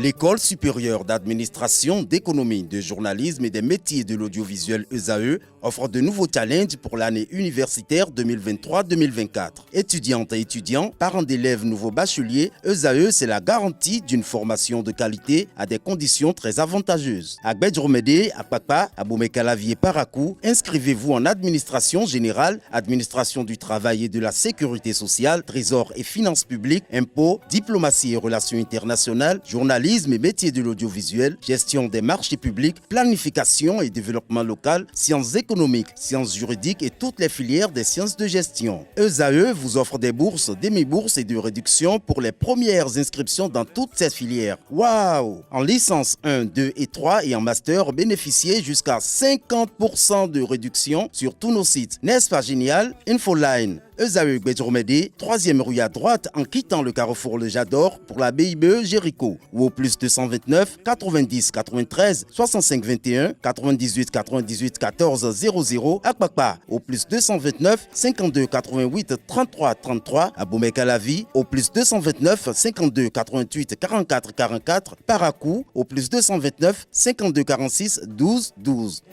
L'École supérieure d'administration, d'économie, de journalisme et des métiers de l'audiovisuel ESAE offre de nouveaux challenges pour l'année universitaire 2023-2024. Étudiantes et étudiants, parents d'élèves nouveaux bacheliers, ESAE, c'est la garantie d'une formation de qualité à des conditions très avantageuses. À Gbedjromede, à Papa, à Boumekalavi et Parakou, inscrivez-vous en administration générale, administration du travail et de la sécurité sociale, trésor et finances publiques, impôts, diplomatie et relations internationales, journalisme et métiers de l'audiovisuel, gestion des marchés publics, planification et développement local, sciences économiques, sciences juridiques et toutes les filières des sciences de gestion. ESAE vous offre des bourses, demi-bourses et de réductions pour les premières inscriptions dans toutes ces filières. Waouh! En licence 1, 2 et 3 et en master, bénéficiez jusqu'à 50% de réduction sur tous nos sites. N'est-ce pas génial? Infoline. ESAE Gbedjromede, 3e rue à droite en quittant le carrefour Le Jador pour la BIBE Jéricho ou au plus 229 90 93 65 21 98 98 14 00 à Kpakpa au plus 229 52 88 33 33 à Boumekalavi au plus 229 52 88 44 44 Parakou au plus 229 52 46 12 12.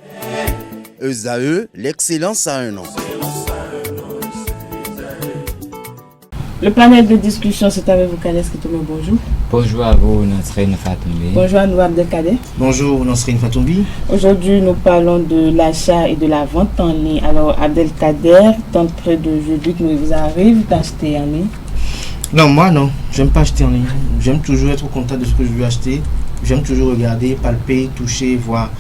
ESAE, l'excellence à un an. Le panel de discussion, c'est avec vous, Khaled Skitoumé. Bonjour. Bonjour à vous, Nasrine Fatoumbi. Bonjour à nous, Abdelkader. Bonjour, Nasrine Fatoumbi. Aujourd'hui, nous parlons de l'achat et de la vente en ligne. Alors, Abdelkader, tant près de jeudi, il vous arrive d'acheter en ligne? Non, moi non, j'aime pas acheter en ligne. J'aime toujours être au contact de ce que je veux acheter. J'aime toujours regarder, palper, toucher, voir.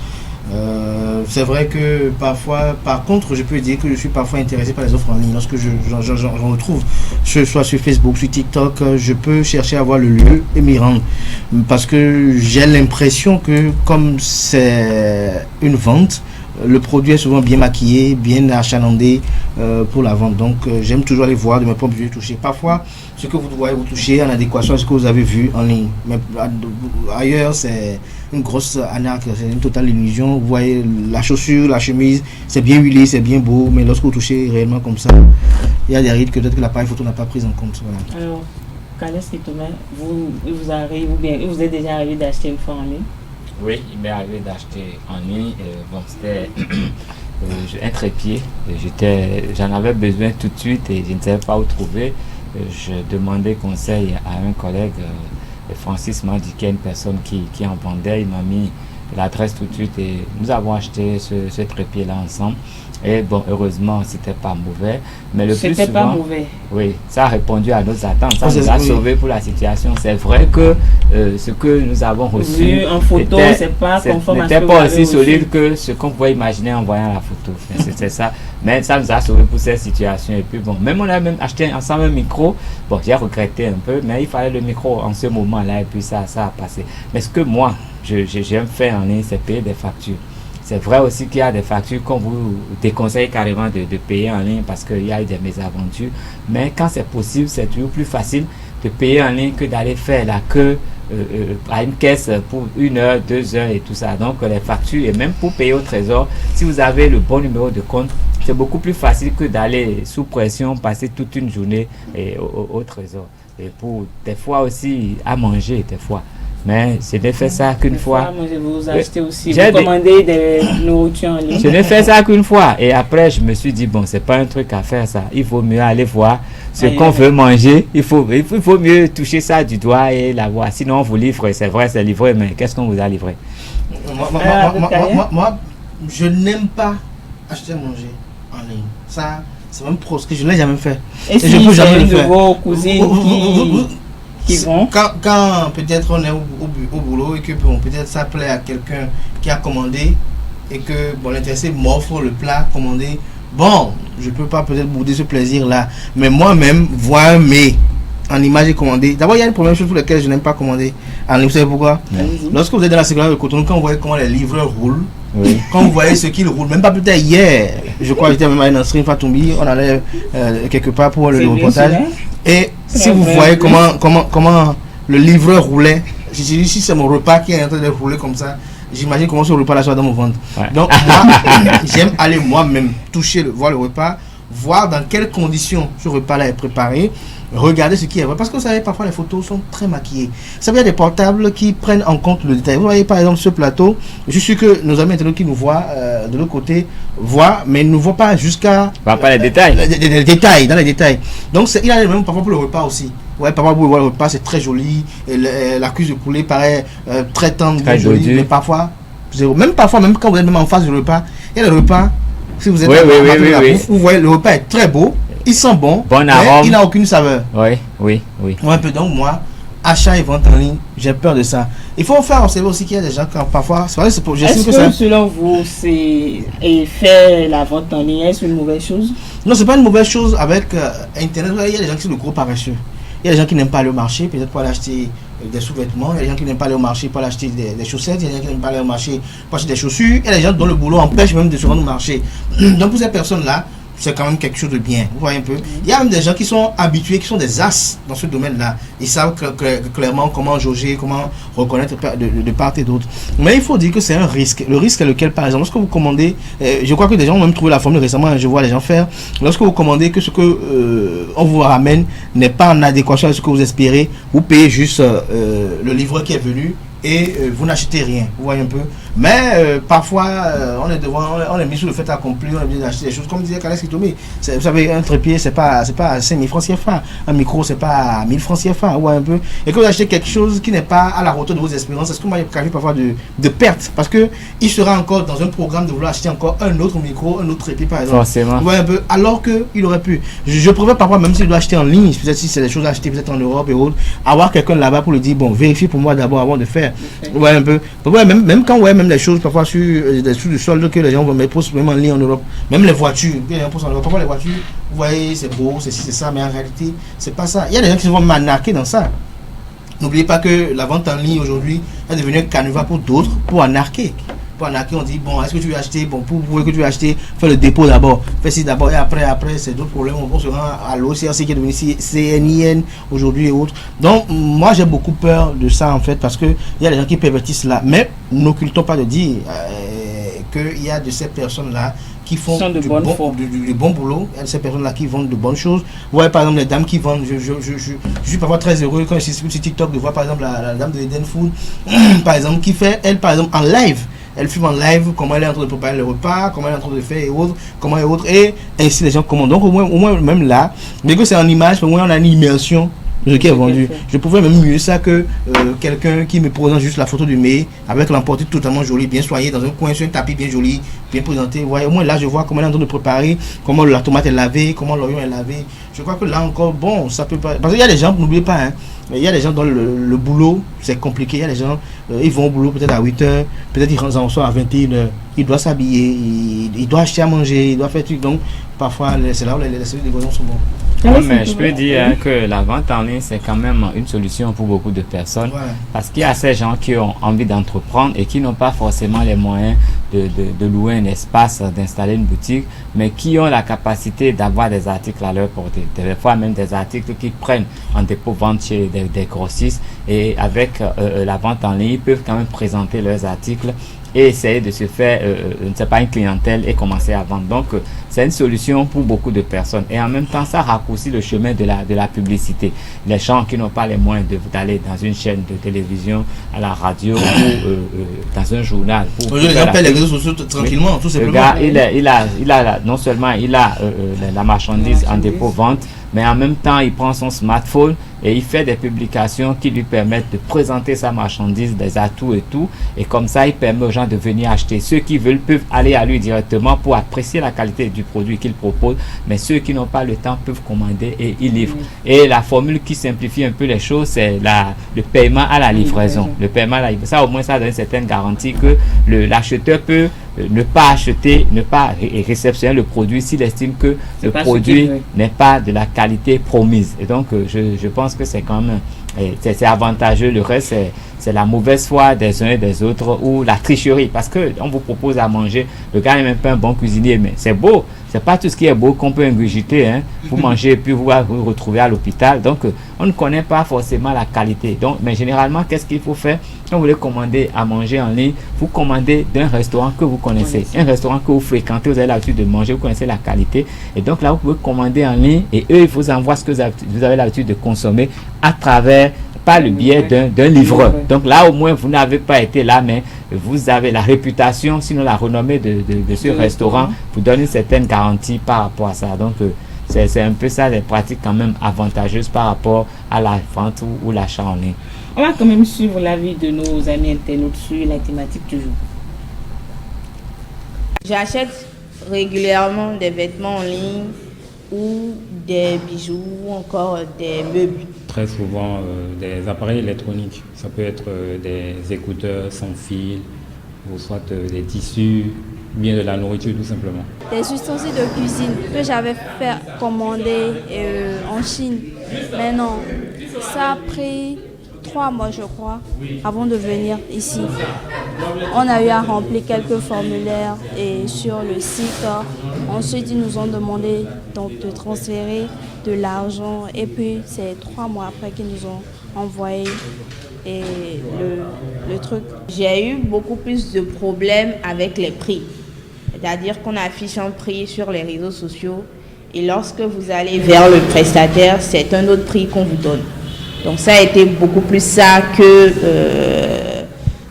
C'est vrai que parfois, par contre, je peux dire que je suis parfois intéressé par les offres en ligne. Lorsque j'en retrouve, soit sur Facebook, sur TikTok, je peux chercher à voir le lieu et m'y rendre. Parce que j'ai l'impression que comme c'est une vente, le produit est souvent bien maquillé, bien achalandé pour la vente. Donc j'aime toujours aller voir de mes propres yeux toucher. Parfois, ce que vous voyez, vous touchez en adéquation à ce que vous avez vu en ligne. Mais ailleurs, c'est une grosse arnaque, c'est une totale illusion. Vous voyez la chaussure, la chemise, c'est bien huilé, c'est bien beau, mais lorsque vous touchez réellement comme ça, il y a des rides que peut-être que l'appareil photo n'a pas pris en compte. Voilà. Alors, Khaled Skitoumé, vous arrive ou bien vous êtes déjà arrivé d'acheter une fois en ligne? Oui, il m'est arrivé d'acheter en ligne. Bon, c'était un trépied. J'en avais besoin tout de suite et je ne savais pas où trouver. Je demandais conseil à un collègue, Francis m'a dit qu'il y a une personne qui en vendait. Il m'a mis l'adresse tout de suite et nous avons acheté ce trépied-là ensemble. Et bon, heureusement, c'était pas mauvais. Mais le plus souvent, pas mauvais. Oui, ça a répondu à nos attentes. Ça nous a sauvé pour la situation. C'est vrai que ce que nous avons reçu en photo, c'est pas conforme à ce que n'était pas aussi solide que ce qu'on pouvait imaginer en voyant la photo. C'est ça. Mais ça nous a sauvé pour cette situation. Et puis bon, même on a même acheté ensemble un micro. Bon, j'ai regretté un peu, mais il fallait le micro en ce moment-là. Et puis ça a passé. Mais ce que moi, j'aime faire en ligne, c'est payer des factures. C'est vrai aussi qu'il y a des factures qu'on vous déconseille carrément de payer en ligne parce qu'il y a eu des mésaventures. Mais quand c'est possible, c'est toujours plus facile de payer en ligne que d'aller faire la queue à une caisse pour 1 heure, 2 heures et tout ça. Donc les factures, et même pour payer au trésor, si vous avez le bon numéro de compte, c'est beaucoup plus facile que d'aller sous pression, passer toute une journée au trésor. Et pour des fois aussi à manger, des fois. Mais je n'ai fait ça qu'une fois. Vous achetez aussi, vous commandez des nourritures en ligne. Je n'ai fait ça qu'une fois. Et après, je me suis dit, bon, c'est pas un truc à faire ça. Il faut mieux aller voir ce qu'on veut manger. Il faut mieux toucher ça du doigt et la voir. Sinon, on vous livre. C'est vrai, c'est livré, mais qu'est-ce qu'on vous a livré? Moi, je n'aime pas acheter à manger en ligne. Ça, c'est même pro, ce que je ne l'ai jamais fait. Et si je peux jamais le faire. De vos cousines qui vont. Quand peut-être on est au boulot et que bon, peut-être ça plaît à quelqu'un qui a commandé et que bon, l'intéressé m'offre le plat commandé, bon, je peux pas peut-être bouder ce plaisir-là, mais moi-même, voir un mets en image et commandé. D'abord, il y a une première chose pour laquelle je n'aime pas commander. Vous savez pourquoi? Lorsque vous êtes dans la sécurité de Cotonou, quand vous voyez comment les livreurs roulent, quand vous voyez ce qu'ils roulent, même pas peut-être hier, je crois que j'étais même à Nasrine Fatoumbi, on allait quelque part pour le reportage. Et si vous voyez comment le livreur roulait, je dis si c'est mon repas qui est en train de rouler comme ça, j'imagine comment ce repas là soit dans mon ventre. Ouais. Donc moi, j'aime aller moi-même toucher, voir le repas, voir dans quelles conditions ce repas-là est préparé, regarder ce qui est vrai. Parce que vous savez, parfois les photos sont très maquillées. Ça veut dire des portables qui prennent en compte le détail. Vous voyez par exemple ce plateau, je suis sûr que nos amis internautes qui nous voient de l'autre côté voient, mais ils ne voient pas jusqu'à... pas les détails. Les détails, dans les détails. Donc il a les mêmes parfois pour le repas aussi. Ouais, parfois pour le repas c'est très joli. Et la cuisse de poulet paraît très tendre, très jolie. Mais parfois, même quand vous êtes même en face du repas, il y a le repas. Si vous êtes bouffe, vous voyez le repas est très beau, il sent bon, mais il n'a aucune saveur. Oui. Un peu, donc moi, achat et vente en ligne, j'ai peur de ça. Il faut faire observer aussi qu'il y a des gens qui parfois... Est-ce que selon vous, faire la vente en ligne, est-ce une mauvaise chose? Non, c'est pas une mauvaise chose avec Internet. Il y a des gens qui sont de gros paresseux. Il y a des gens qui n'aiment pas aller au marché, peut-être pour aller acheter des sous-vêtements. Il y a des gens qui n'aiment pas aller au marché pour aller acheter des chaussettes. Il y a des gens qui n'aiment pas aller au marché pour acheter des chaussures. Il y a des gens dont le boulot empêche même de se rendre au marché. Donc pour ces personnes-là, c'est quand même quelque chose de bien. Vous voyez un peu. Il y a même des gens qui sont habitués, qui sont des as dans ce domaine-là. Ils savent clairement comment jauger, comment reconnaître de part et d'autre. Mais il faut dire que c'est un risque. Le risque est lequel, par exemple, lorsque vous commandez, je crois que des gens ont même trouvé la formule récemment, je vois les gens faire, lorsque vous commandez que ce que on vous ramène n'est pas en adéquation avec ce que vous espérez, vous payez juste le livreur qui est venu et vous n'achetez rien, vous voyez un peu. Mais parfois, on est devant, on est mis sur le fait accompli, on est obligé d'acheter des choses. Comme disait Kalex Kitomi, vous savez, un trépied, c'est pas 5 000 francs CFA. Un micro, c'est pas 1000 francs CFA, vous voyez un peu. Et que vous achetez quelque chose qui n'est pas à la hauteur de vos espérances, est-ce que moi, il y a parfois de perte? Parce que il sera encore dans un programme de vouloir acheter encore un autre micro, un autre trépied, par exemple. Forcément. Vous voyez un peu, alors qu'il aurait pu. Je préfère parfois, même s'il doit acheter en ligne, peut-être si c'est des choses à acheter peut-être en Europe et autres, avoir quelqu'un là-bas pour lui dire, bon, vérifie pour moi d'abord avant de faire. Vous voyez un peu. Ouais, même quand on voit même les choses parfois sur des sous du solde que les gens vont mettre même en ligne en Europe, même les voitures, parfois les voitures, vous voyez, c'est beau, c'est ça, mais en réalité, c'est pas ça. Il y a des gens qui vont m'arnaquer dans ça. N'oubliez pas que la vente en ligne aujourd'hui est devenue un canevas pour d'autres, pour arnaquer. Pour arnaquer, on dit, bon, est-ce que tu veux acheter? Bon, pour que tu veux acheter, fais le dépôt d'abord. Fais ci d'abord et après, c'est d'autres problèmes. On se rend à l'OCRC qui est devenu CNIN aujourd'hui et autres. Donc, moi, j'ai beaucoup peur de ça, en fait, parce qu'il y a des gens qui pervertissent là. Mais, n'occultons pas de dire qu'il y a de ces personnes-là qui font du bon boulot. Il y a de ces personnes-là qui vendent de bonnes choses. Vous voyez, par exemple, les dames qui vendent, je suis parfois très heureux quand je suis sur TikTok de voir, par exemple, la dame de Eden Food, par exemple, qui fait, elle, par exemple, en live. Elle filme en live comment elle est en train de préparer le repas, comment elle est en train de faire et autres, comment et autres, et ainsi les gens commandent. Donc au moins même là, mais que c'est en image, au moins on a une immersion de ce qui est vendu. Je pouvais même mieux ça que quelqu'un qui me présente juste la photo du mets avec l'emporté totalement joli, bien soigné, dans un coin sur un tapis bien joli, bien présenté. Vous voyez, au moins là je vois comment elle est en train de préparer, comment la tomate est lavée, comment l'oignon est lavé. Je crois que là encore, bon, ça peut pas... Parce qu'il y a des gens, n'oubliez pas, hein, il y a des gens dont le boulot, c'est compliqué. Il y a des gens, ils vont au boulot peut-être à 8h, peut-être ils rentrent en soir à 21h. Il doit s'habiller, il doit acheter à manger, il doit faire tout. Donc, parfois, c'est là où les services de livraison sont bons. Mais je peux dire que la vente en ligne, c'est quand même une solution pour beaucoup de personnes. Voilà. Parce qu'il y a ces gens qui ont envie d'entreprendre et qui n'ont pas forcément les moyens de louer un espace, d'installer une boutique, mais qui ont la capacité d'avoir des articles à leur portée. Des fois même des articles qui prennent en dépôt-vente chez des grossistes, et avec la vente en ligne, ils peuvent quand même présenter leurs articles et essayer de se faire, une clientèle et commencer à vendre. Donc, c'est une solution pour beaucoup de personnes. Et en même temps, ça raccourcit le chemin de la publicité. Les gens qui n'ont pas les moyens d'aller dans une chaîne de télévision, à la radio ou dans un journal. Les gens paient les réseaux sociaux tranquillement, tout simplement. Le gars, il a non seulement il a la marchandise en dépôt-vente, mais en même temps, il prend son smartphone et il fait des publications qui lui permettent de présenter sa marchandise, des atouts et tout. Et comme ça, il permet aux gens de venir acheter. Ceux qui veulent peuvent aller à lui directement pour apprécier la qualité du produit qu'il propose. Mais ceux qui n'ont pas le temps peuvent commander et il livre. Et la formule qui simplifie un peu les choses, c'est le paiement à la livraison. Le paiement à la livraison. Ça, au moins, ça donne une certaine garantie que l'acheteur peut ne pas acheter, ne pas réceptionner le produit s'il estime que le produit n'est pas de la qualité promise. Et donc, je pense que c'est quand même c'est avantageux. Le reste, c'est la mauvaise foi des uns et des autres ou la tricherie. Parce qu'on vous propose à manger, le gars n'est même pas un bon cuisinier, mais c'est beau. C'est pas tout ce qui est beau qu'on peut ingurgiter, hein. Vous mangez et puis vous vous retrouvez à l'hôpital. Donc, on ne connaît pas forcément la qualité. Donc, mais généralement, qu'est-ce qu'il faut faire? Quand vous voulez commander à manger en ligne, vous commandez d'un restaurant que vous connaissez, un restaurant que vous fréquentez, vous avez l'habitude de manger, vous connaissez la qualité. Et donc là, vous pouvez commander en ligne et eux, ils vous envoient ce que vous avez l'habitude de consommer à travers, par le biais d'un livreur. Donc là, au moins, vous n'avez pas été là, mais vous avez la réputation, sinon la renommée de ce restaurant vous donne une certaine garantie par rapport à ça. Donc, c'est un peu ça, des pratiques quand même avantageuses par rapport à la vente ou l'achat en ligne. On va quand même suivre l'avis de nos amis internautes sur la thématique du jour. J'achète régulièrement des vêtements en ligne ou des bijoux ou encore des meubles. Très souvent des appareils électroniques. Ça peut être des écouteurs sans fil, ou soit des tissus, bien de la nourriture tout simplement. Des ustensiles de cuisine que j'avais fait commander en Chine. Mais non, ça a pris 3 mois je crois avant de venir ici. On a eu à remplir quelques formulaires et sur le site. Ensuite, ils nous ont demandé donc de transférer de l'argent et puis c'est 3 mois après qu'ils nous ont envoyé et le truc. J'ai eu beaucoup plus de problèmes avec les prix. C'est-à-dire qu'on affiche un prix sur les réseaux sociaux et lorsque vous allez vers le prestataire, c'est un autre prix qu'on vous donne. Donc ça a été beaucoup plus ça que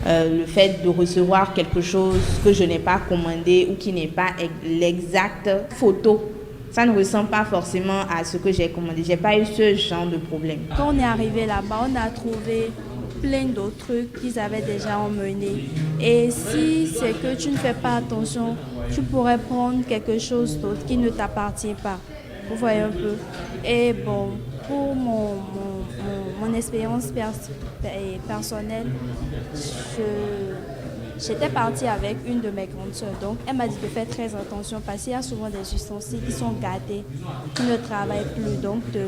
le fait de recevoir quelque chose que je n'ai pas commandé ou qui n'est pas l'exacte photo. Ça ne ressemble pas forcément à ce que j'ai commandé. Je n'ai pas eu ce genre de problème. Quand on est arrivé là-bas, on a trouvé plein d'autres trucs qu'ils avaient déjà emmenés. Et si c'est que tu ne fais pas attention, tu pourrais prendre quelque chose d'autre qui ne t'appartient pas. Vous voyez un peu. Et bon, pour mon expérience personnelle, j'étais partie avec une de mes grandes sœurs. Donc, elle m'a dit de faire très attention parce qu'il y a souvent des ustensiles qui sont gâtés, qui ne travaillent plus. Donc, de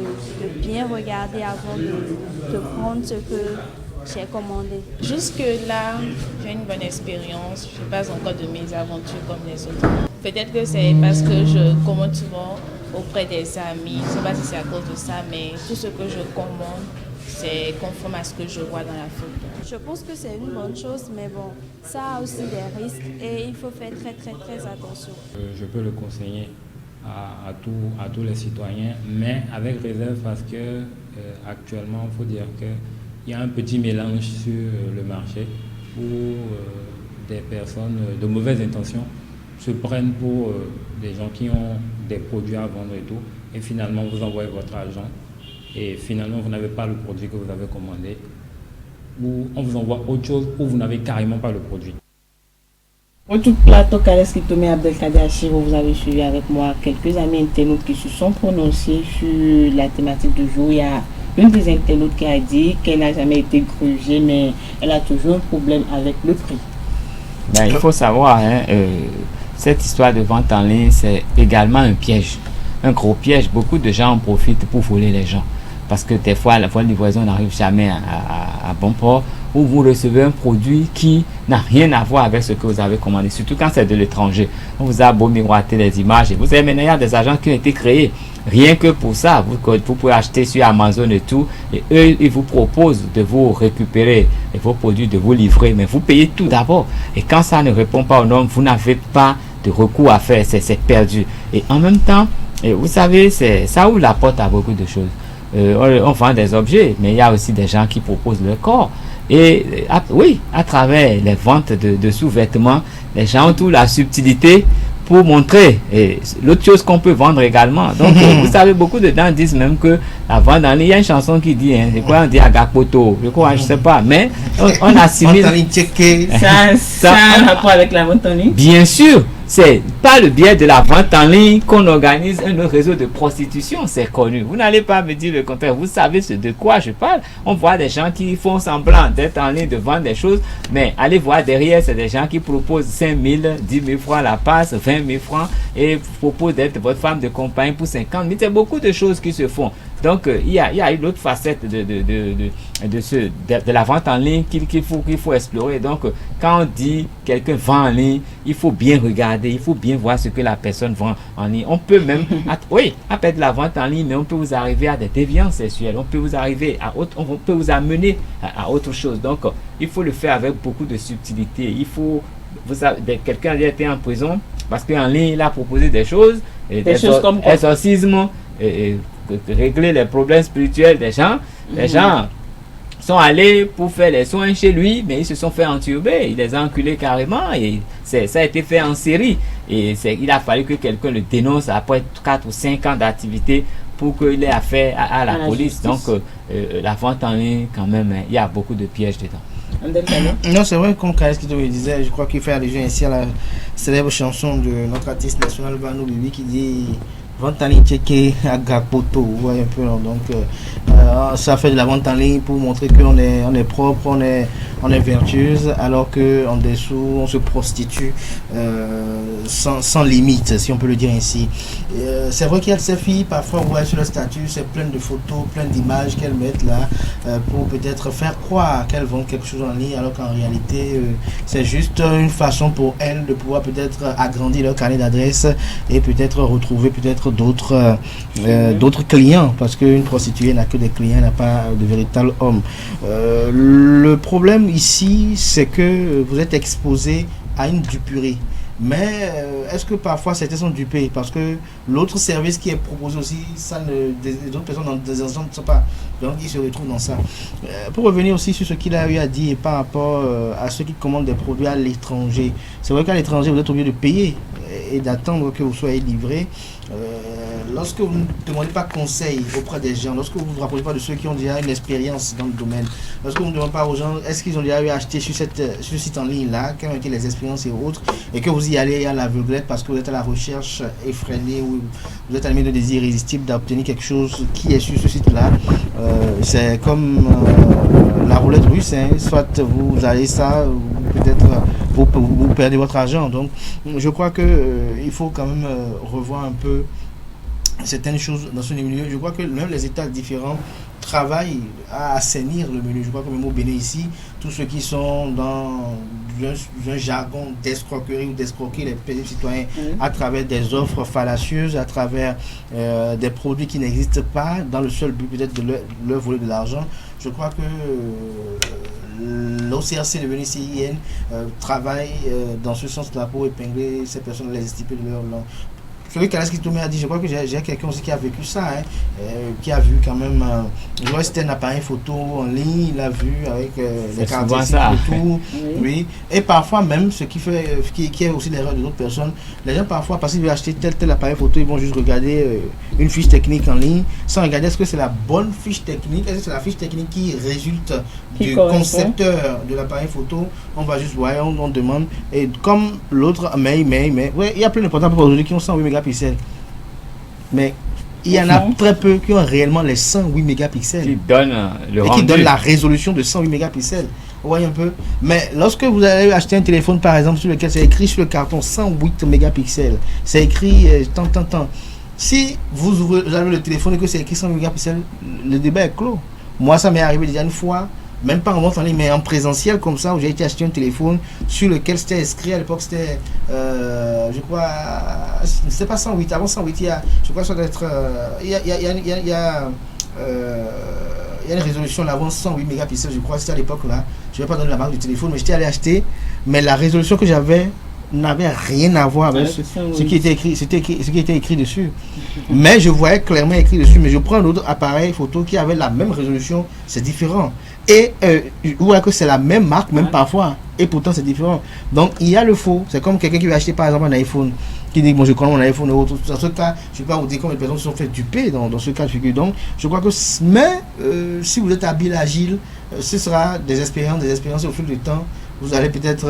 bien regarder avant de prendre ce que j'ai commandé. Jusque-là, j'ai une bonne expérience. Je ne fais pas encore de mésaventures comme les autres. Peut-être que c'est parce que je commande souvent auprès des amis. Je ne sais pas si c'est à cause de ça, mais tout ce que je commande, c'est conforme à ce que je vois dans la photo. Je pense que c'est une bonne chose, mais bon, ça a aussi des risques et il faut faire très attention. Je peux le conseiller à tous les citoyens, mais avec réserve parce que actuellement, il faut dire qu'il y a un petit mélange sur le marché où des personnes de mauvaises intentions se prennent pour des gens qui ont des produits à vendre et tout, et finalement vous envoyez votre argent et finalement vous n'avez pas le produit que vous avez commandé, ou on vous envoie autre chose où vous n'avez carrément pas le produit. Au-dessus du plateau, Kales Kitome Abdelkader Achiro, vous avez suivi avec moi quelques amis internautes qui se sont prononcés sur la thématique du jour. Il y a une des internautes qui a dit qu'elle n'a jamais été grugée, mais elle a toujours un problème avec le prix. Ben, il faut savoir, cette histoire de vente en ligne, c'est également un piège, un gros piège. Beaucoup de gens en profitent pour voler les gens. Parce que des fois, la livraison n'arrive jamais à bon port, ou vous recevez un produit qui n'a rien à voir avec ce que vous avez commandé, surtout quand c'est de l'étranger. On vous a beau miroiter les images, et vous savez, maintenant il y a des agents qui ont été créés rien que pour ça. Vous pouvez acheter sur Amazon et tout, et eux, ils vous proposent de vous récupérer vos produits, de vous livrer, mais vous payez tout d'abord. Et quand ça ne répond pas aux normes, vous n'avez pas de recours à faire, c'est perdu. Et en même temps, vous savez, ça ouvre la porte à beaucoup de choses. On vend des objets, mais il y a aussi des gens qui proposent leur corps. Et oui, à travers les ventes de sous-vêtements, les gens ont toute la subtilité pour montrer l'autre chose qu'on peut vendre également. Donc, vous savez, beaucoup de gens disent même que la vente en ligne, il y a une chanson qui dit, c'est quoi, on dit Agapoto, je crois, je sais pas, mais on assimile. Ça a un rapport avec la vente en ligne? Bien sûr, c'est par le biais de la vente en ligne qu'on organise un réseau de prostitution, c'est connu. Vous n'allez pas me dire le contraire, vous savez de quoi je parle. On voit des gens qui font semblant d'être en ligne, de vendre des choses, mais allez voir derrière, c'est des gens qui proposent 5 000, 10 000 francs la passe, 20 000 francs, et proposent d'être votre femme de compagnie pour 50 000. C'est beaucoup de choses qui se font. Donc, il y a une autre facette de la vente en ligne qu'il faut explorer. Donc, quand on dit quelqu'un vend en ligne, il faut bien regarder, il faut bien voir ce que la personne vend en ligne. On peut même, après de la vente en ligne, mais on peut vous arriver à des déviances sexuelles, on peut vous arriver on peut vous amener à autre chose. Donc, il faut le faire avec beaucoup de subtilité. Quelqu'un a été en prison parce qu'en ligne, il a proposé des choses comme quoi? Exorcisme, régler les problèmes spirituels des gens. Les gens sont allés pour faire les soins chez lui, mais ils se sont fait entuber, il les a enculés carrément, et ça a été fait en série. Et il a fallu que quelqu'un le dénonce après 4 ou 5 ans d'activité pour qu'il ait affaire à la police. Justice. Donc, la vente en ligne, quand même, il y a beaucoup de pièges dedans. Non, c'est vrai, comme Kares qui me disait, je crois qu'il fait allusion ici à la célèbre chanson de notre artiste national Vano Bibi qui dit vente en ligne checké à Gapoto, vous voyez un peu. Donc, ça fait de la vente en ligne pour montrer qu'on est propre, on est vertueuse, alors qu'en dessous, on se prostitue sans limite, si on peut le dire ainsi. C'est vrai qu'il y a de ces filles, parfois, vous voyez sur le statut, c'est plein de photos, plein d'images qu'elles mettent là pour peut-être faire croire qu'elles vendent quelque chose en ligne, alors qu'en réalité, c'est juste une façon pour elles de pouvoir peut-être agrandir leur carnet d'adresses et peut-être retrouver d'autres clients, parce qu'une prostituée n'a que des clients, n'a pas de véritable homme. Le problème ici, c'est que vous êtes exposé à une duperie. Mais est-ce que parfois certains sont dupés? Parce que l'autre service qui est proposé aussi, des autres personnes dans des instants ne sont pas. Donc ils se retrouvent dans ça. Pour revenir aussi sur ce qu'il a eu à dire par rapport à ceux qui commandent des produits à l'étranger. C'est vrai qu'à l'étranger, vous êtes obligé de payer et d'attendre que vous soyez livré. Lorsque vous ne demandez pas conseil auprès des gens, lorsque vous ne vous rapprochez pas de ceux qui ont déjà une expérience dans le domaine, lorsque vous ne demandez pas aux gens est-ce qu'ils ont déjà eu à acheter sur ce site en ligne là, quelles ont été les expériences et autres, et que vous y allez à l'aveuglette parce que vous êtes à la recherche effrénée ou vous êtes animé de désir irrésistible d'obtenir quelque chose qui est sur ce site là, c'est comme la roulette russe, hein. Soit vous allez ça, ou peut-être vous perdez votre argent. Donc je crois que il faut quand même revoir un peu certaines choses dans ce milieu. Je crois que même les États différents travaillent à assainir le milieu. Je crois que même au Bénin ici, tous ceux qui sont dans un jargon d'escroquerie ou d'escroquer les pauvres citoyens à travers des offres fallacieuses, à travers des produits qui n'existent pas, dans le seul but peut-être de leur voler de l'argent. Je crois que l'OCRC, le CIN, travaille dans ce sens-là pour épingler ces personnes, les extirper de leur langue. Celui qui a dit, je crois que j'ai quelqu'un aussi qui a vécu ça, qui a vu quand même, je vois que c'était un appareil photo en ligne, il a vu avec les caractéristiques et tout, oui. Et parfois même, ce qui est aussi l'erreur de d'autres personnes, les gens parfois, parce qu'ils veulent acheter tel appareil photo, ils vont juste regarder une fiche technique en ligne, sans regarder est-ce que c'est la bonne fiche technique, est-ce que c'est la fiche technique qui résulte du concepteur de l'appareil photo. On va juste voir, on demande, et comme l'autre, mais, ouais, il y a plein de portables aujourd'hui qui ont 108 mégapixels. Mais il y en a très peu qui ont réellement les 108 mégapixels. Qui donnent qui donnent la résolution de 108 mégapixels. Vous voyez un peu. Mais lorsque vous allez acheter un téléphone, par exemple, sur lequel c'est écrit sur le carton 108 mégapixels, c'est écrit tant. Si vous avez le téléphone et que c'est écrit 108 mégapixels, le débat est clos. Moi, ça m'est arrivé déjà une fois. Même pas en vente en ligne, mais en présentiel comme ça, où j'ai été acheter un téléphone sur lequel c'était inscrit à l'époque, c'était, je crois, c'était pas 108, avant 108, il y a, je crois, ça doit être, il y a une résolution là, avant 108 mégapixels, je crois, c'était à l'époque là, je vais pas donner la marque du téléphone, mais j'étais allé acheter, mais la résolution que j'avais n'avait rien à voir avec ce qui était écrit, ce qui était écrit dessus. Mais je voyais clairement écrit dessus, mais je prends un autre appareil photo qui avait la même résolution, c'est différent. Et vous voyez que c'est la même marque, même parfois, et pourtant c'est différent. Donc il y a le faux. C'est comme quelqu'un qui veut acheter par exemple un iPhone, qui dit bon, je connais mon iPhone et autre. Dans ce cas, je ne vais pas vous dire combien de personnes se sont fait duper dans ce cas de figure. Donc je crois que, mais si vous êtes habile, agile, ce sera des expériences au fil du temps. Vous allez peut-être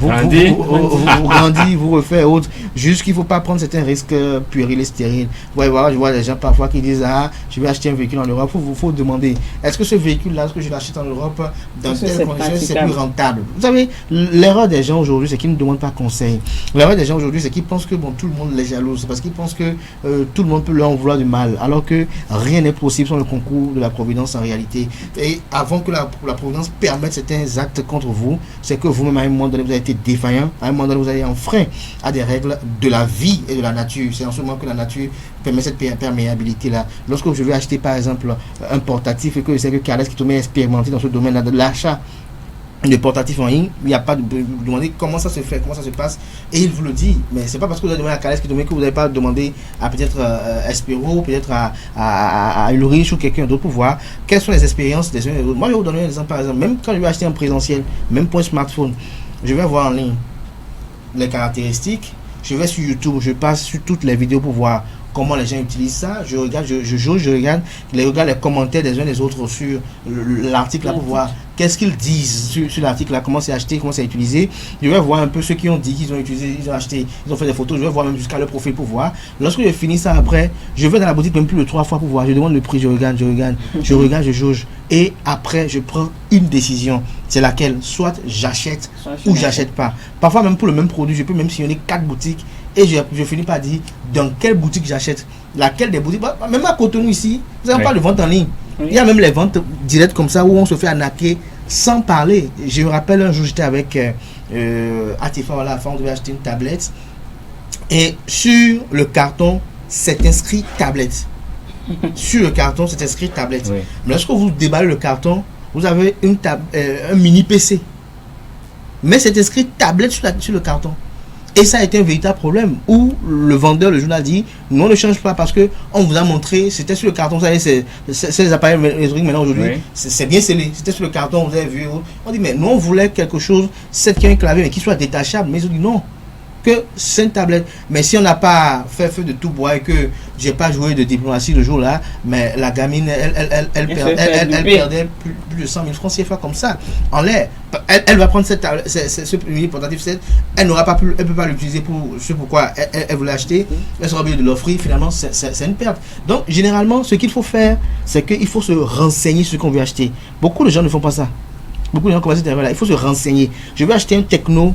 vous grandit, vous refait autre. Juste qu'il ne faut pas prendre certains risques puérils et stériles. Ouais, voilà, je vois des gens parfois qui disent je vais acheter un véhicule en Europe. Il faut demander, est-ce que ce véhicule-là, est-ce que je l'achète en Europe, dans telle condition, c'est plus rentable? Vous savez, l'erreur des gens aujourd'hui, c'est qu'ils ne demandent pas conseil. L'erreur des gens aujourd'hui, c'est qu'ils pensent que tout le monde les jalouse. C'est parce qu'ils pensent que tout le monde peut leur en vouloir du mal, alors que rien n'est possible sans le concours de la Providence en réalité. Et avant que la Providence permette certains actes contre vous, c'est que vous-même, à un moment donné, vous avez été défaillant, à un moment donné, vous avez enfreint à des règles de la vie et de la nature. C'est en ce moment que la nature permet cette perméabilité-là. Lorsque je vais acheter, par exemple, un portatif et que je sais que Carles qui est expérimenté dans ce domaine-là de l'achat de portatifs en ligne, il n'y a pas de demander comment ça se fait, comment ça se passe, et il vous le dit. Mais c'est pas parce que vous avez demandé à Carles que vous n'avez pas demandé à peut-être Espero, peut-être à Ulrich ou quelqu'un d'autre pour voir quelles sont les expériences des uns et des autres. Moi, je vais vous donner un exemple, par exemple, même quand je vais acheter un présentiel, même pour un smartphone, je vais voir en ligne les caractéristiques, je vais sur YouTube, je passe sur toutes les vidéos pour voir comment les gens utilisent ça, je regarde, je regarde les commentaires des uns des autres sur l'article là pour voir qu'est-ce qu'ils disent sur l'article là, comment c'est acheté, comment c'est utilisé. Je vais voir un peu ceux qui ont dit qu'ils ont utilisé, ils ont acheté, ils ont fait des photos, je vais voir même jusqu'à leur profil pour voir. Lorsque je finis ça après, je vais dans la boutique même plus de 3 fois pour voir, je demande le prix, je regarde, je jauge et après je prends une décision. C'est laquelle? Soit j'achète ou j'achète pas. Parfois même pour le même produit, je peux même sillonner 4 boutiques et je finis par dire dans quelle boutique j'achète, laquelle des boutiques. Même à Cotonou ici, vous n'avez pas de vente en ligne. Il y a même les ventes directes comme ça où on se fait arnaquer sans parler. Je me rappelle un jour j'étais avec Atifa, voilà, on devait acheter une tablette et sur le carton c'est inscrit tablette. Sur le carton c'est inscrit tablette. Oui. Mais lorsque vous déballez le carton, vous avez un mini PC. Mais c'est inscrit tablette sur le carton. Et ça a été un véritable problème où le vendeur, le journal dit non, ne change pas parce que on vous a montré, c'était sur le carton, vous savez, c'est les appareils électroniques maintenant aujourd'hui, oui. C'est bien scellé, c'était sur le carton, vous avez vu. On dit mais nous on voulait quelque chose, c'est qu'il y a un clavier mais qui soit détachable, mais ils ont dit non, que c'est une tablette. Mais si on n'a pas fait feu de tout bois et que j'ai pas joué de diplomatie le jour-là, mais la gamine, elle perdait plus de 100 000 francs CFA comme ça, en l'air. Elle va prendre ce mini portatif, elle n'aura pas pu, elle peut pas l'utiliser pour ce pourquoi elle voulait acheter, elle sera obligée de l'offrir, finalement c'est une perte. Donc généralement ce qu'il faut faire, c'est qu'il faut se renseigner sur ce qu'on veut acheter. Beaucoup de gens ne font pas ça. Beaucoup de gens commencent à dire, voilà, il faut se renseigner. Je vais acheter un techno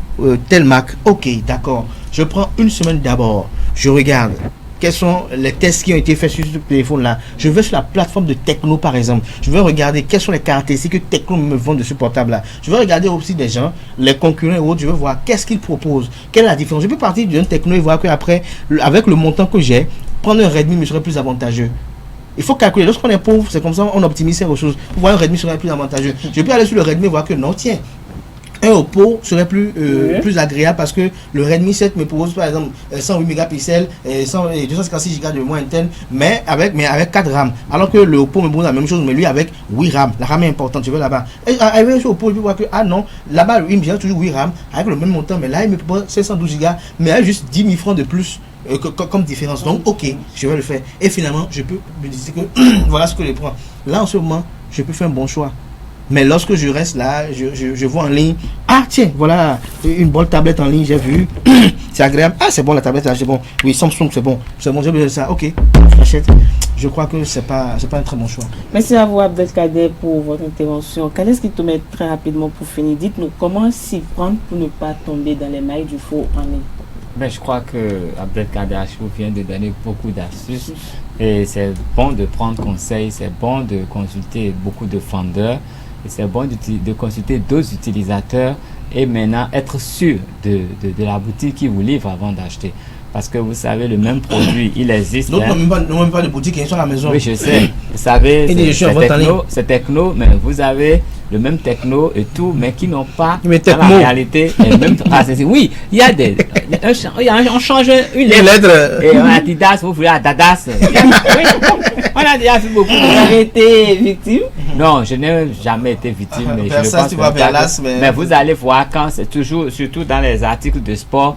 tel Mac. Ok, d'accord. Je prends une semaine d'abord. Je regarde quels sont les tests qui ont été faits sur ce téléphone-là. Je vais sur la plateforme de Techno, par exemple. Je vais regarder quelles sont les caractéristiques que Techno me vend de ce portable-là. Je vais regarder aussi des gens, les concurrents et autres. Je vais voir qu'est-ce qu'ils proposent. Quelle est la différence. Je peux partir d'un Techno et voir qu'après, avec le montant que j'ai, prendre un Redmi me serait plus avantageux. Il faut calculer. Lorsqu'on est pauvre, c'est comme ça, on optimise ces ressources. Pour voir un Redmi serait plus avantageux. Je peux aller sur le Redmi et voir que non, tiens, un Oppo serait plus agréable parce que le Redmi 7 me propose par exemple 108 mégapixels et 256 Go de mémoire interne, mais avec 4 RAM. Alors que le Oppo me propose la même chose, mais lui avec 8 RAM. La RAM est importante, je vais là-bas. Et avec ce Oppo, je peux voir que, ah non, là-bas, il me dit toujours 8 RAM avec le même montant, mais là, il me propose 712 Go, mais avec juste 10 000 francs de plus. Comme différence. Donc ok, je vais le faire et finalement je peux me dire que voilà ce que je prends là en ce moment, je peux faire un bon choix. Mais lorsque je reste là, je vois en ligne, ah tiens, voilà une bonne tablette en ligne, j'ai vu, c'est agréable, ah c'est bon la tablette là, c'est bon, oui Samsung c'est bon, j'ai besoin de ça, ok, j'achète. Je crois que c'est pas un très bon choix. Merci à vous Abdelkader pour votre intervention. Qu'est-ce qui te met très rapidement pour finir? Dites-nous comment s'y prendre pour ne pas tomber dans les mailles du faux en ligne. Mais je crois que Abdelkader Achou vient de donner beaucoup d'astuces et c'est bon de prendre conseil, c'est bon de consulter beaucoup de vendeurs et c'est bon de consulter d'autres utilisateurs et maintenant être sûr de la boutique qui vous livre avant d'acheter. Parce que vous savez, le même produit, il existe. Donc, même pas de boutique, ils sont à la maison. Oui, je sais. Vous savez, c'est techno, mais vous avez le même techno et tout, mais qui n'ont pas dans la réalité les mêmes. Oui, il y a on change une lettre. Et on a Adidas, vous voulez Adidas. Oui, on a déjà fait beaucoup. Vous avez été victime Non, je n'ai jamais été victime, mais je ne ça, pense tu pas vas vers l'as, mais vous allez voir quand c'est toujours, surtout dans les articles de sport,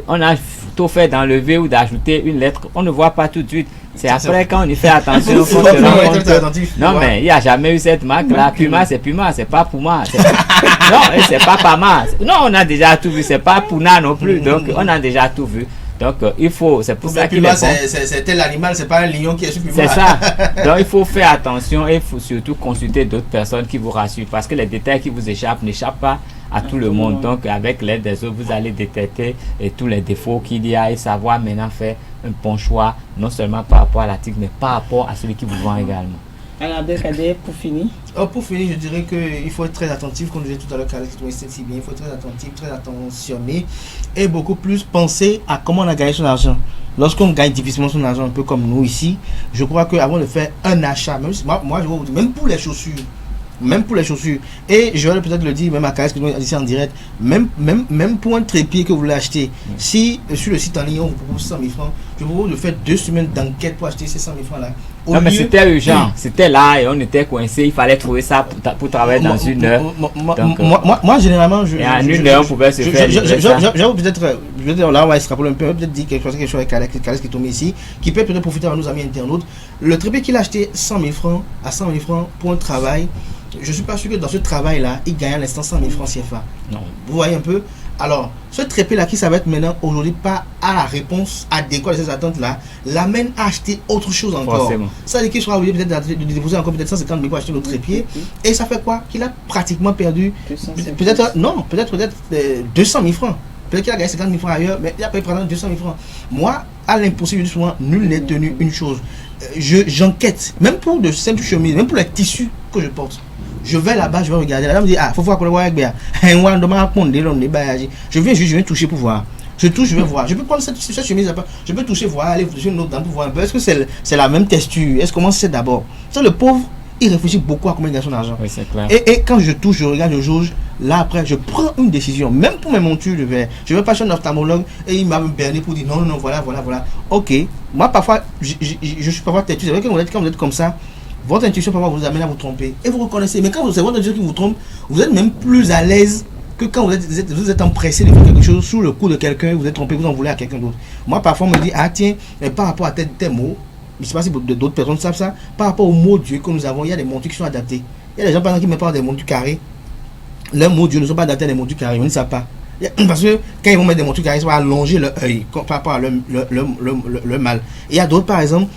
on a tout fait d'enlever ou d'ajouter une lettre, on ne voit pas tout de suite. C'est après quand on y fait attention qu'on se rend compte. Non, mais il n'y a jamais eu cette marque-là. Puma, c'est pas Puma. Non, c'est pas Pama. Non, on a déjà tout vu. C'est pas Puna non plus. Donc, on a déjà tout vu. Donc, il faut, c'est pour ça qu'il est bon. C'est tel animal, c'est pas un lion qui est sur Puma. C'est ça. Donc, il faut faire attention et il faut surtout consulter d'autres personnes qui vous rassurent. Parce que les détails qui vous échappent n'échappent pas à tout le monde. Donc, avec l'aide des autres, vous allez détecter tous les défauts qu'il y a et savoir maintenant faire un bon choix, non seulement par rapport à l'article, mais par rapport à celui qui vous vend également. Alors, Abdelkader, pour finir. Pour finir, je dirais qu'il faut être très attentif, comme je disais tout à l'heure, si bien, il faut être très attentif, très attentionné et beaucoup plus penser à comment on a gagné son argent. Lorsqu'on gagne difficilement son argent, un peu comme nous ici, je crois qu'avant de faire un achat, même, moi je vois, même pour les chaussures, et je vais peut-être le dire même à Caresse que nous ici en direct, même pour un trépied que vous voulez acheter, si sur le site en ligne on vous propose 100 000 francs, je vous propose de faire 2 semaines d'enquête pour acheter ces 100 000 francs là. Non, mais c'était urgent, c'était là et on était coincé, il fallait trouver ça pour travailler dans une heure. Moi généralement, et en une heure on pouvait se faire. J'avoue peut-être là on va extrapoler un peu, peut-être dire quelque chose avec Caresse qui est tombé ici, qui peut peut-être profiter à nos amis internautes. Le trépied qu'il a acheté 100 000 francs à 100 000 francs pour un travail. Je ne suis pas sûr que dans ce travail-là, il gagne à l'instant 100 000 francs CFA. Non. Vous voyez un peu? Alors, ce trépied-là qui ça va être maintenant, aujourd'hui, pas à la réponse adéquate de ces attentes-là, l'amène à acheter autre chose encore. Forcément. Ça veut dire qu'il sera obligé peut-être de déposer encore peut-être 150 000 pour acheter notre trépied. Et ça fait quoi? Qu'il a pratiquement perdu, peut-être 200 000 francs. Peut-être qu'il a gagné 50 000 francs ailleurs, mais il a payé prendre 200 000 francs. Moi, à l'impossible, souvent, nul n'est tenu une chose. J'enquête, même pour de simples chemises, même pour les tissus que je porte. Je vais là-bas, je vais regarder. La dame me dit, faut voir qu'on le voit avec bien. Je viens toucher pour voir. Je touche, je vais voir. Je peux prendre cette chemise, je peux toucher, voir, aller toucher une autre dame pour voir un peu. Est-ce que c'est la même texture? Est-ce comment c'est d'abord? Ça, le pauvre, il réfléchit beaucoup à comment il gagne son argent. Oui, c'est clair. Et quand je touche, je regarde, je jauge. Là, après, je prends une décision. Même pour mes montures, je vais pas chez un ophtalmologue et il m'a berné pour dire non, voilà. Ok. Moi, parfois, je suis parfois têtu. C'est vrai que quand vous êtes comme ça, votre intuition parfois vous amène à vous tromper. Et vous reconnaissez. Mais quand c'est votre intuition qui vous trompe, vous êtes même plus à l'aise que quand vous êtes empressé de faire quelque chose sous le coup de quelqu'un, vous êtes trompé, vous en voulez à quelqu'un d'autre. Moi, parfois, on me dit, tiens, mais par rapport à tel mots, je ne sais pas si d'autres personnes savent ça, par rapport au mot Dieu que nous avons, il y a des montures qui sont adaptées. Il y a des gens, par exemple, qui me parlent des montures carrées. Leurs mots Dieu ne sont pas adaptés à des montures carrées, ils ne savent pas. Parce que quand ils vont mettre des montures carrées, ça va allonger leur œil par rapport à le mal. Et il y a d'autres, par exemple,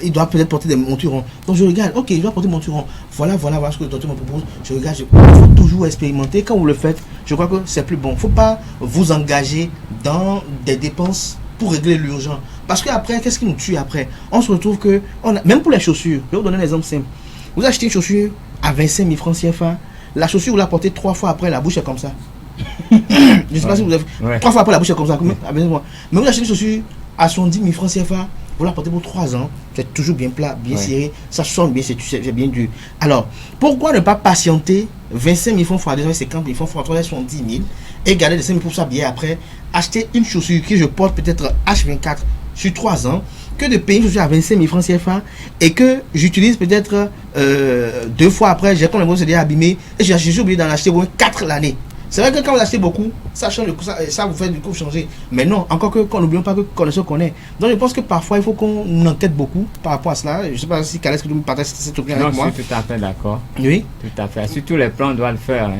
ils doivent peut-être porter des montures rondes. Donc je regarde, ok, je dois porter des montures rondes. Voilà ce que le docteur me propose. Je regarde, il faut toujours expérimenter. Quand vous le faites, je crois que c'est plus bon. Il ne faut pas vous engager dans des dépenses pour régler l'urgent. Parce qu'après, qu'est-ce qui nous tue après? On se retrouve que, même pour les chaussures, je vais vous donner un exemple simple. Vous achetez une chaussure à 25 000 francs CFA, la chaussure, vous la portez 3 fois après, la bouche est comme ça. Je ne sais pas si vous avez. 3 fois après, la bouche est comme ça. Mais vous achetez une chaussure à 70 000 francs CFA, vous la portez pour 3 ans, c'est toujours bien plat, bien serré, ça sent bien, c'est bien dur. Alors, pourquoi ne pas patienter 25 000 francs fois 2, 50 000 francs fois 3, 70 000 et garder les 5 000 pour s'habiller après, acheter une chaussure que je porte peut-être H24 sur 3 ans, que de payer une chaussure à 25 000 francs CFA et que j'utilise peut-être 2 fois après, j'ai comme le mot c'est déjà abîmé et j'ai oublié d'en acheter au moins 4 l'année. C'est vrai que quand vous achetez beaucoup, ça change le coup, ça vous fait du coup changer. Mais non, encore que n'oublions pas que connaissons qu'on est. Donc je pense que parfois il faut qu'on enquête beaucoup par rapport à cela. Je ne sais pas si Caresse que vous me partagez cette opinion avec moi. Non, je suis tout à fait d'accord. Oui. Tout à fait. Sur tous les plans, on doit le faire.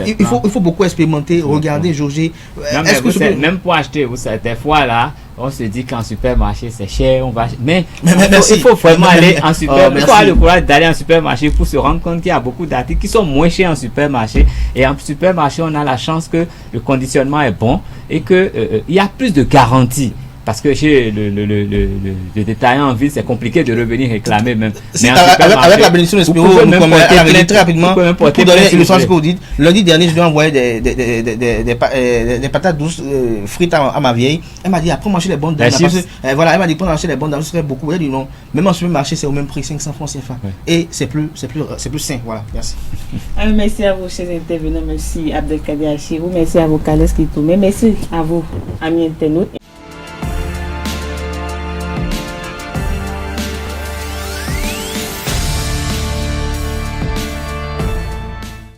Il faut beaucoup expérimenter, regarder, jauger. Non, mais même pour acheter, vous savez, des fois là, on se dit qu'en supermarché c'est cher, on va. Mais il faut vraiment aller en supermarché. Il faut avoir le courage d'aller en supermarché pour se rendre compte qu'il y a beaucoup d'articles qui sont moins chers en supermarché. Et en supermarché, on a la chance que le conditionnement est bon et que il y a plus de garanties. Parce que chez le détaillant en ville, c'est compliqué de revenir réclamer même. Mais avec la bénédiction de Spiro, nous pouvons arriver très rapidement pour donner le sens que vous dites. Lundi dernier, je lui ai envoyé des patates douces frites à ma vieille. Elle m'a dit, après manger les bonnes dames. Voilà, elle m'a dit, pour manger les bonnes dames, ce serait beaucoup. Elle a dit non, même en supermarché, c'est au même prix, 500 francs CFA. Et c'est plus sain. Voilà, merci. Merci à vous, chers intervenants. Merci Abdelkader Achirou. Merci à vous, Caresse Kitoumé. Merci à vous, amis internautes.